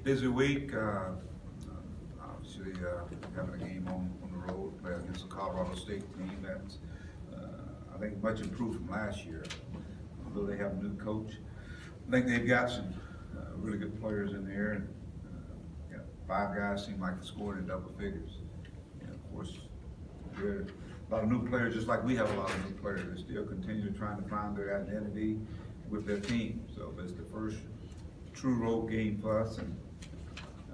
Busy week. Obviously, having a game on the road, playing against the Colorado State team that's, I think, much improved from last year. Although they have a new coach, I think they've got some really good players in there. And, 5 guys seem like they scored in double figures. And of course, there are a lot of new players, just like we have a lot of new players. They still continue trying to find their identity with their team. So it's the first true road game for us, and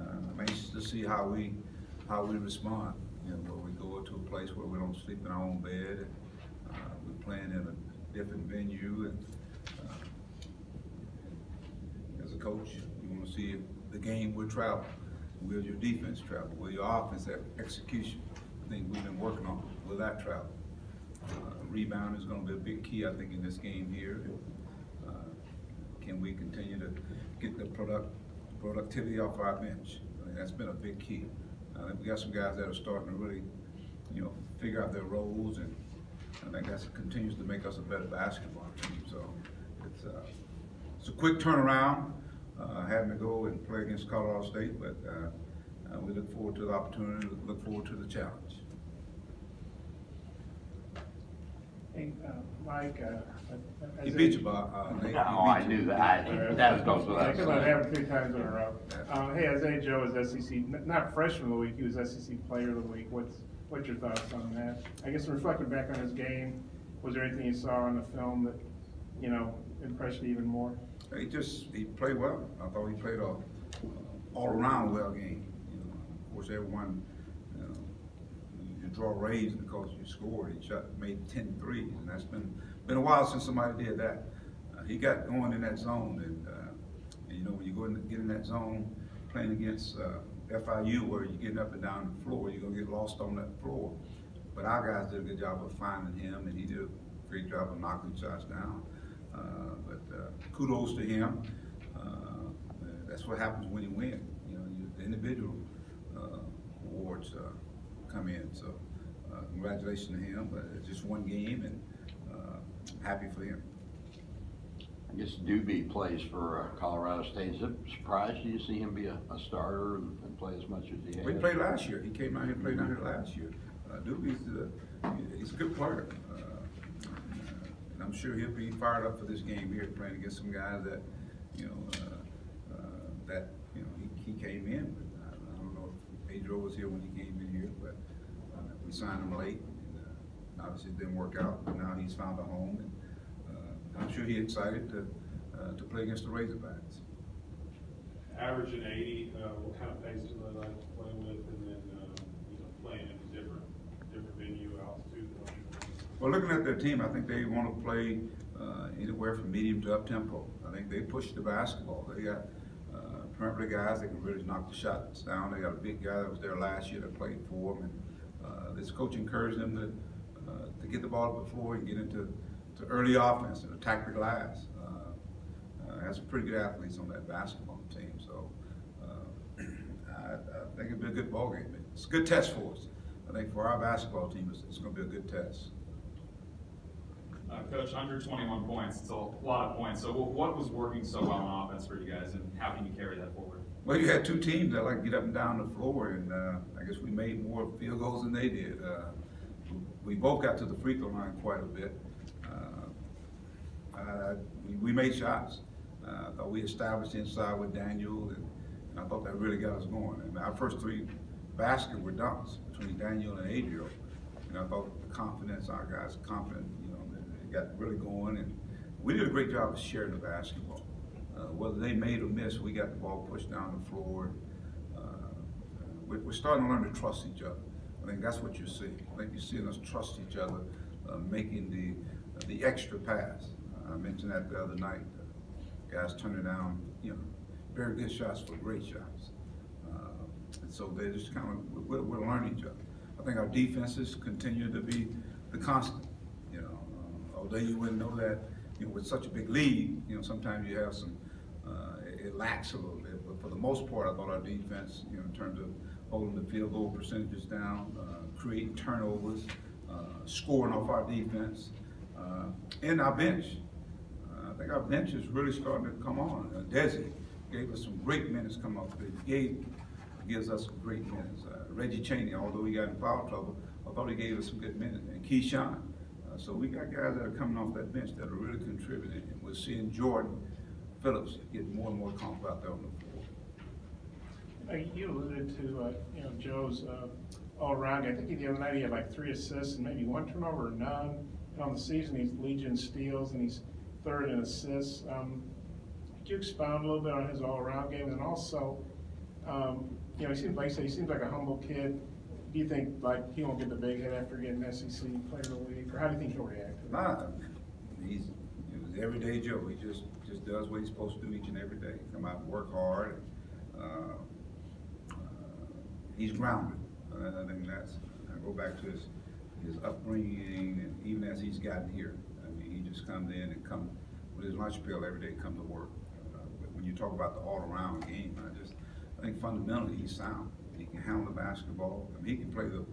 I'm anxious to see how we respond. Where we go to a place where we don't sleep in our own bed, and we're playing in a different venue. And as a coach, you want to see if the game will travel. Will your defense travel? Will your offense have execution? I think we've been working on. Will that travel? Rebound is going to be a big key, I think, in this game here. Can we continue to get the productivity off our bench? I mean, that's been a big key. We got some guys that are starting to really, figure out their roles, and I think that continues to make us a better basketball team. So it's a quick turnaround, having to go and play against Colorado State, but we look forward to the opportunity, look forward to the challenge. Hey, Mike, he beat you, Bob. No, I knew that. That goes without saying. I have 3 times in a row. Hey, Isaiah Joe is SEC, not freshman of the week, he was SEC player of the week. What's your thoughts on that? I guess reflecting back on his game, was there anything you saw on the film that, impressed you even more? He played well. I thought he played a all-around well game. Of course, everyone, you draw rays because you scored. He made 10 threes, and that's been a while since somebody did that. He got going in that zone, and when you get in that zone, playing against FIU, where you're getting up and down the floor, you're gonna get lost on that floor. But our guys did a good job of finding him, and he did a great job of knocking shots down. Kudos to him. That's what happens when you win. The individual awards come in. So congratulations to him. But it's just one game, and happy for him. I guess Doobie plays for Colorado State. Is it a surprise to you to see him be a starter and play as much as he has? Well, he played last year. He came out here and played down here last year. Doobie's he's a good player. And I'm sure he'll be fired up for this game here, playing against some guys that, he came in. I don't know if Pedro was here when he came in here, but we signed him late. And, obviously, it didn't work out, but now he's found a home. And, I'm sure he's excited to play against the Razorbacks. Averaging 80, what kind of pace do they like playing with, and then playing in a different venue, altitude? Well, looking at their team, I think they want to play anywhere from medium to up tempo. I think they push the basketball. They got perimeter guys that can really knock the shots down. They got a big guy that was there last year that played for them, and this coach encouraged them to get the ball up the floor and get into early offense and attack the glass. Has some pretty good athletes on that basketball team, so I think it'll be a good ball game. It's a good test for us. I think for our basketball team, it's going to be a good test. Coach, under 21 points, it's a lot of points. So what was working so well on offense for you guys, and how can you carry that forward? Well, you had 2 teams that like to get up and down the floor, and I guess we made more field goals than they did. We both got to the free throw line quite a bit. We made shots. I thought we established inside with Daniel, and I thought that really got us going. And our first 3 baskets were dunks between Daniel and Adriel. And I thought the confidence, our guys confident, they got really going, and we did a great job of sharing the basketball. Whether they made or missed, we got the ball pushed down the floor. We're starting to learn to trust each other. I think that's what you see. I think you're seeing us trust each other, making the extra pass. I mentioned that the other night. Guys turning down, very good shots for great shots. And so they just kind of, we're learning each other. I think our defenses continue to be the constant. Although you wouldn't know that, with such a big lead, sometimes you have some, it lacks a little bit. But for the most part, I thought our defense, in terms of holding the field goal percentages down, creating turnovers, scoring off our defense, and our bench. I think our bench is really starting to come on. Desi gave us some great minutes come up. Gives us some great minutes. Reggie Chaney, although he got in foul trouble, I thought he gave us some good minutes. And Keyshawn. So we got guys that are coming off that bench that are really contributing. And we're seeing Jordan Phillips get more and more comfortable out there on the floor. You alluded to, Joe's all-around. I think the other night he had like 3 assists and maybe 1 turnover or none. And on the season, he's Legion steals and he's 3rd in assists. Could you expound a little bit on his all-around game? And also, he seems like a humble kid. Do you think like he won't get the big hit after getting SEC Player of the Week, or how do you think he'll react to that? Nah, he's everyday Joe. He just does what he's supposed to do each and every day. Come out and work hard. He's grounded. I think I go back to his upbringing, and even as he's gotten here, I mean, he just comes in and come with his lunch pail every day, come to work. But when you talk about the all-around game, I think fundamentally he's sound. He can handle the basketball. I mean, he can play the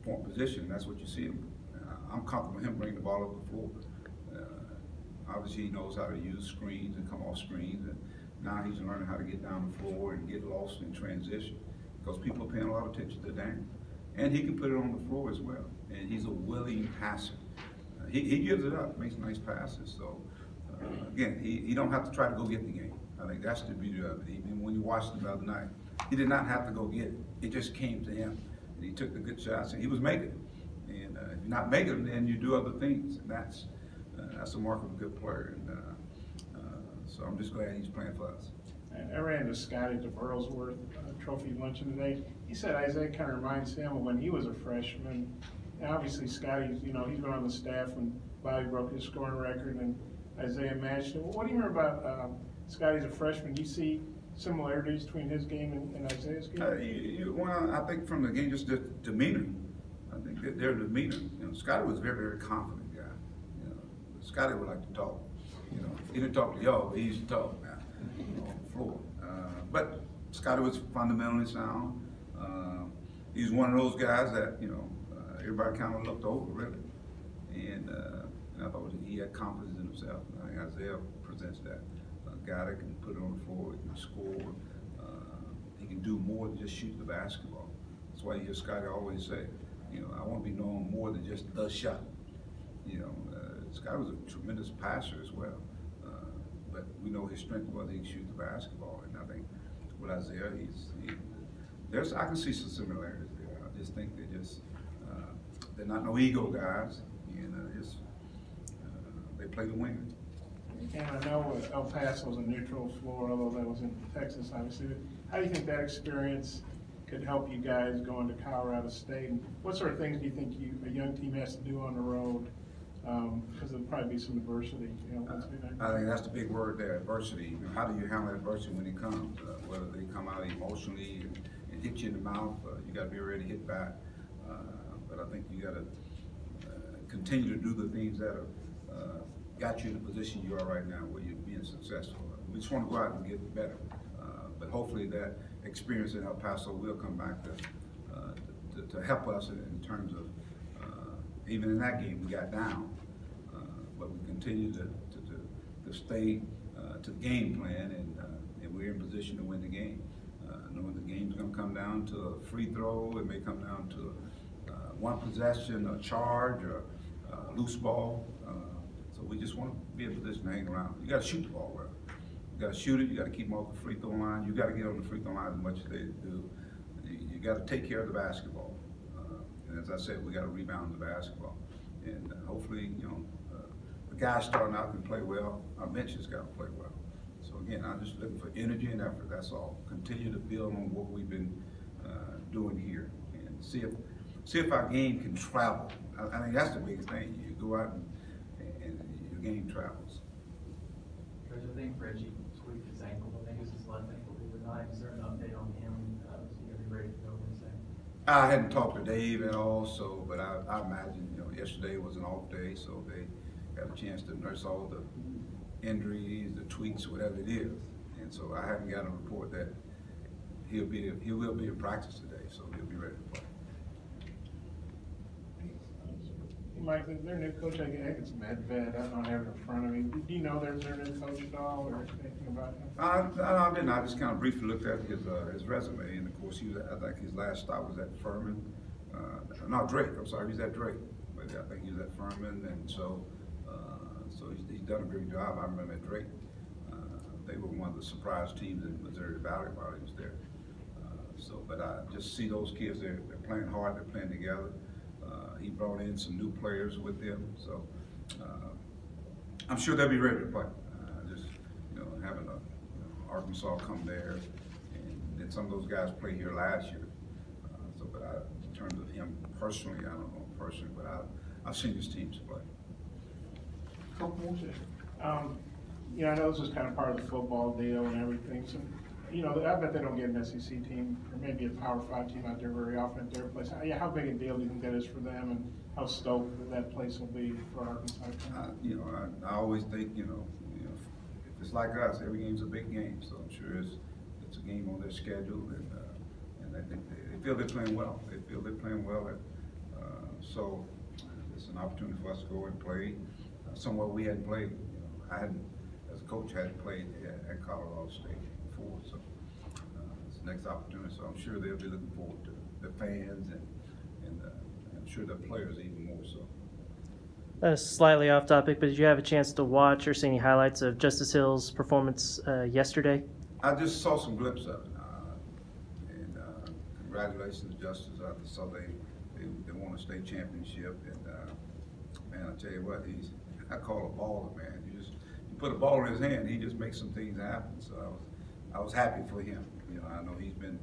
point position. That's what you see him. I'm comfortable with him bringing the ball up the floor. Obviously, he knows how to use screens and come off screens, and now he's learning how to get down the floor and get lost in transition because people are paying a lot of attention to Daniel. And he can put it on the floor as well. And he's a willing passer. He gives it up, makes nice passes. So, again, he don't have to try to go get the game. I think that's the beauty of it. Even when you watched him the other night, he did not have to go get it. It just came to him. And he took the good shots, and he was making them. And if you're not making them, then you do other things. And that's the mark of a good player. And so I'm just glad he's playing for us. I ran into Scotty at the Burlsworth Trophy luncheon today. He said Isaiah kind of reminds him of when he was a freshman. And obviously, Scotty, he's been on the staff when Bobby broke his scoring record and Isaiah matched it. What do you remember about Scotty as a freshman? Do you see similarities between his game and Isaiah's game? Well, I think from the game, just the demeanor. I think that their demeanor. Scotty was a very, very confident guy. Scotty would like to talk. He didn't talk to y'all, but he used to talk now on the floor. But Scotty was fundamentally sound. He's one of those guys that everybody kind of looked over really, and I thought he had confidence in himself. I think Isaiah presents that. A guy that can put it on the floor, he can score, he can do more than just shoot the basketball. That's why you hear Scotty always say, I want to be known more than just the shot. Scotty was a tremendous passer as well, but we know his strength was he can shoot the basketball, and I think with Isaiah, I can see some similarities there. I just think they're not no ego guys, and they play the winger. And I know El Paso was a neutral floor, although that was in Texas, obviously. But how do you think that experience could help you guys going to Colorado State? And what sort of things do you think a young team has to do on the road? Because there'll probably be some adversity. I think that's the big word there, adversity. How do you handle adversity when it comes? Whether they come out emotionally and hit you in the mouth, you got to be ready to hit back. But I think you got to continue to do the things that are got you in the position you are right now, where you're being successful. We just want to go out and get better. But hopefully that experience in El Paso will come back to help us in terms of, even in that game we got down, but we continue to stay to the game plan, and we're in position to win the game. Knowing the game's going to come down to a free throw, it may come down to one possession, a charge, or a loose ball. So we just want to be in a position to hang around. You got to shoot the ball well. You got to shoot it. You got to keep them off the free throw line. You got to get on the free throw line as much as they do. You got to take care of the basketball. And as I said, we got to rebound the basketball. And hopefully, the guys starting out can play well. Our bench has got to play well. So again, I'm just looking for energy and effort. That's all. Continue to build on what we've been doing here, and see if our game can travel. I think that's the biggest thing. You go out and your game travels. Coach, I think Reggie tweaked his ankle. I think it was his left ankle the other night. Is there an update on him? Is he going to be ready to go Wednesday? I hadn't talked to Dave at all, but I imagine, yesterday was an off day, so they got a chance to nurse all the injuries, the tweaks, whatever it is. And so I haven't got a report that he will be in practice today, so he'll be ready to play. Mike, their new coach, I think it's Medved, I don't have it in front of me. Do you know their new coach at all, or anything about him? I didn't. I just kind of briefly looked at his resume, and of course, I think his last stop was at Furman. Not Drake. I'm sorry, he's at Drake, but I think he was at Furman, and so he's done a great job. I remember at Drake, they were one of the surprise teams in Missouri Valley while he was there. But I just see those kids. They're playing hard. They're playing together. He brought in some new players with him, so I'm sure they'll be ready to play. Having Arkansas come there, and then some of those guys played here last year. But in terms of him personally, I don't know personally, but I've seen his teams play. I know this is kind of part of the football deal and everything, so, I bet they don't get an SEC team, or maybe a Power 5 team out there very often at their place. How big a deal do you think that is for them, and how stoked that place will be for Arkansas? I always think, if it's like us, every game's a big game, so I'm sure it's a game on their schedule, and I think they feel they're playing well. They feel they're playing well, so it's an opportunity for us to go and play somewhere we hadn't played. I hadn't, as a coach, hadn't played at Colorado State before, so it's the next opportunity. So I'm sure they'll be looking forward to the fans and I'm sure the players even more so. Slightly off topic, but did you have a chance to watch or see any highlights of Justice Hill's performance yesterday? I just saw some glimpses of it, and congratulations, Justice. I saw they won a state championship, and man, I tell you what, I call a baller, man. You put a ball in his hand, he just makes some things happen. So I was happy for him. I know he's been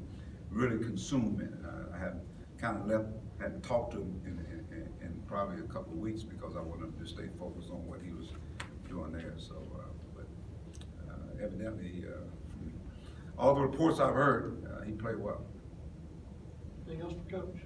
really consumed, and I hadn't talked to him in probably a couple of weeks because I wanted him to stay focused on what he was doing there. So, but evidently, from all the reports I've heard, he played well. Anything else for Coach?